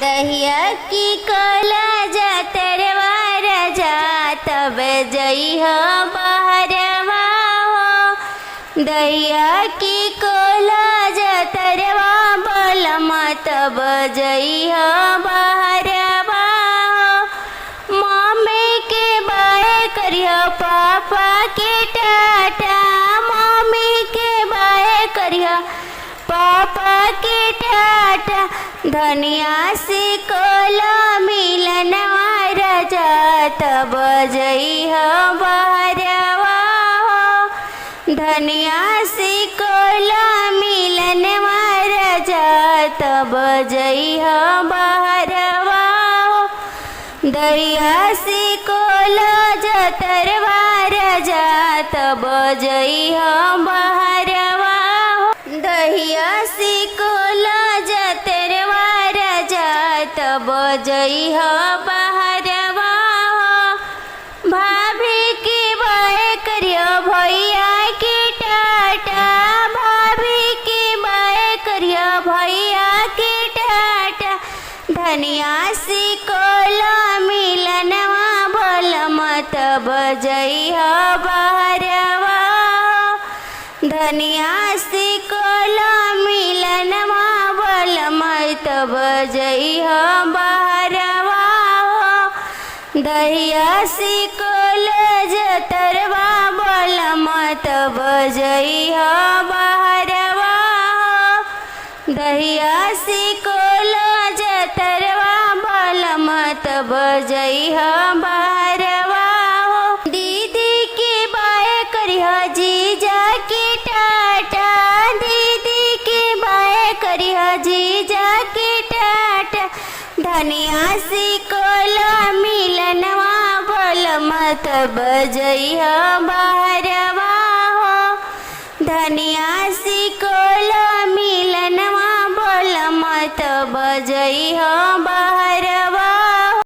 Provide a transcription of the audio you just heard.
दहिया की कोला जातरवा राजा तब जइह बहरवा हो। दहिया की कोला जातरवा बलम तब जइह बहरवा हो। मम्मी के बाय करिह पापा के टाटा, मम्मी के बाय करिह पापा के टाटा। धनिया से कोला मिलनवा राजा तब जइह बहरवा हो। धनिया से कोला मिलनवा राजा तब जइह बहरवा हो। दहिया से कोला जातरवा राजा तब जइह बहरवा हो। दहिया से कोला जातरवा राजा तब जइह बहरवा हो। भाभी के बाय करिह भैया के टाटा, भाभी के बाय करिह भैया के टाटा। धनिया से कोला मिलनवा बलम तब जइह बहरवा हो। धनिया से कोला मिलनवा बलम तब जइह बहरवा हो। दहिया से कोला जातरवा बलम तब जइह बहरवा हो। दहिया से कोला जातरवा बलम तब जइह बहरवा हो। दीदी के बाय करिह जीजा के टाटा, दीदी के बाय करिह जीजा के टाटा। धनिया से कोला मिलनवा बलम तब जइह बहरवा